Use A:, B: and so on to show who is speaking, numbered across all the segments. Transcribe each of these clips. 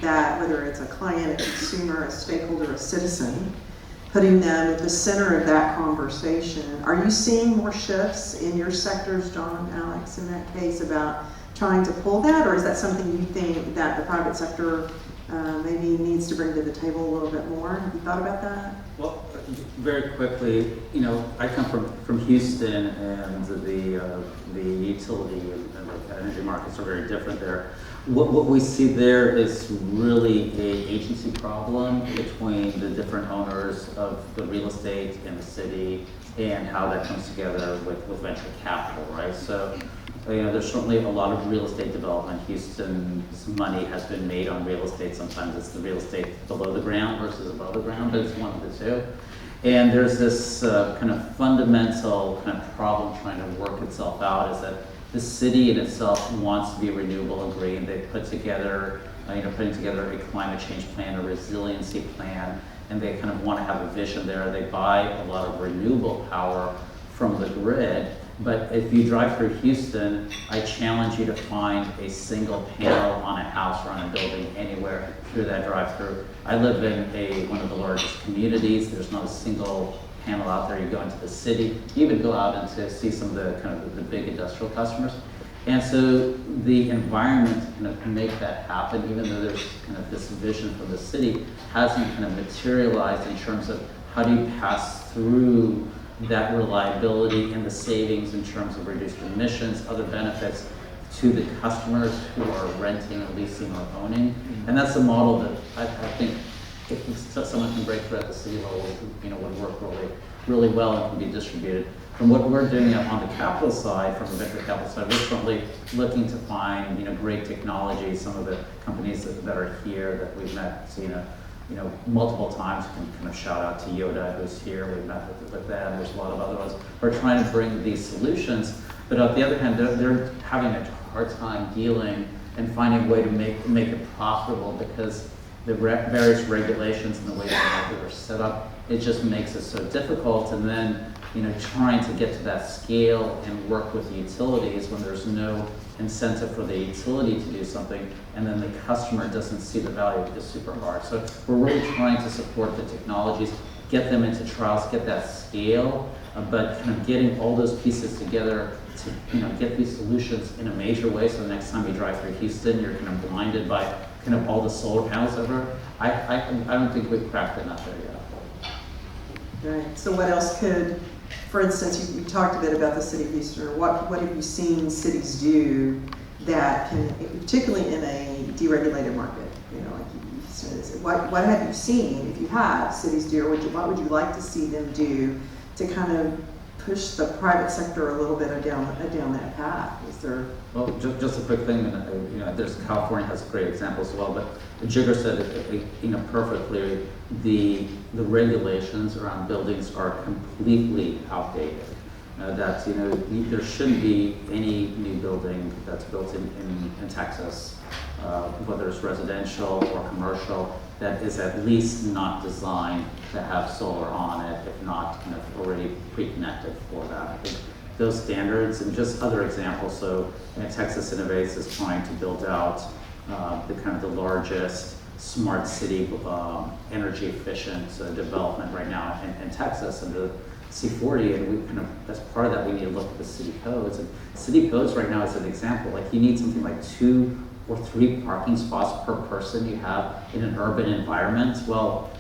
A: that, whether it's a client, a consumer, a stakeholder, a citizen, putting them at the center of that conversation. Are you seeing more shifts in your sectors, John, Alex, in that case about trying to pull that, or is that something you think that the private sector maybe needs to bring to the table a little bit more? Have you thought about that?
B: Well, very quickly, you know, I come from Houston, and the utility and the energy markets are very different there. What we see there is really an agency problem between the different owners of the real estate in the city and how that comes together with venture capital, right? So, you know, there's certainly a lot of real estate development. Houston's money has been made on real estate. Sometimes it's the real estate below the ground versus above the ground, but it's one of the two. And there's this kind of fundamental kind of problem trying to work itself out, is that the city in itself wants to be renewable and green. They put together, putting together a climate change plan, a resiliency plan, and they kind of want to have a vision there. They buy a lot of renewable power from the grid. But if you drive through Houston, I challenge you to find a single panel on a house or on a building anywhere through that drive-through. I live in one of the largest communities. There's not a single panel out there. You go into the city, you even go out and to see some of the kind of the big industrial customers. And so the environment to kind of make that happen, even though there's kind of this vision from the city, hasn't kind of materialized in terms of how do you pass through that reliability and the savings in terms of reduced emissions, other benefits to the customers who are renting or leasing or owning. And that's a model that I think if someone can break through at the city level, would work really well and can be distributed. From what we're doing on the capital side, from the venture capital side, we're certainly looking to find great technology. Some of the companies that are here that we've met, multiple times. Can kind of shout out to Yoda, who's here. We've met with them. There's a lot of other ones. We're trying to bring these solutions, but on the other hand, they're having a hard time dealing and finding a way to make it profitable, because the various regulations and the way the market are set up, it just makes it so difficult. And then trying to get to that scale and work with the utilities when there's no incentive for the utility to do something, and then the customer doesn't see the value, is super hard. So we're really trying to support the technologies, get them into trials, get that scale, but kind of getting all those pieces together to get these solutions in a major way. So the next time you drive through Houston, you're kind of blinded by kind of all the solar panels ever. I don't think we've cracked enough there yet.
A: Right. So what else could, for instance, you talked a bit about the city of Houston. What have you seen cities do that can, particularly in a deregulated market, like you said, what have you seen, if you have, cities do, or what would you like to see them do to kind of push the private sector a little bit down that path? Is there?
B: Well, just a quick thing. There's California has a great example as well, but Jigger said it, perfectly. The regulations around buildings are completely outdated. That there shouldn't be any new building that's built in Texas, whether it's residential or commercial, that is at least not designed to have solar on it, if not kind of already pre-connected for that. I think those standards, and just other examples. So Texas Innovates is trying to build out the kind of the largest smart city energy efficient development right now in Texas under C40, and we kind of, as part of that, we need to look at the city codes. And city codes right now, as an example, like you need something like 2 or 3 parking spots per person you have in an urban environment. Well,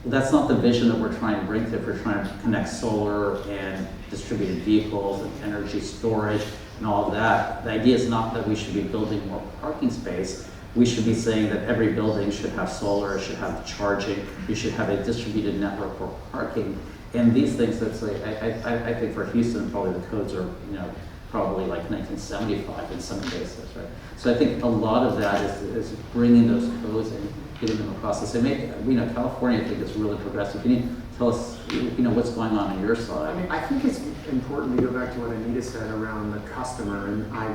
B: that's not the vision that we're trying to bring to it. We're trying to connect solar and distributed vehicles and energy storage and all of that. The idea is not that we should be building more parking space. We should be saying that every building should have solar, should have charging, you should have a distributed network for parking. And these things, that's like, I think for Houston, probably the codes are, probably like 1975 in some cases, right? So I think a lot of that is bringing those codes and getting them across the same. California, I think, is really progressive. Can you tell us, what's going on your side?
C: I think it's important to go back to what Anita said around the customer, and I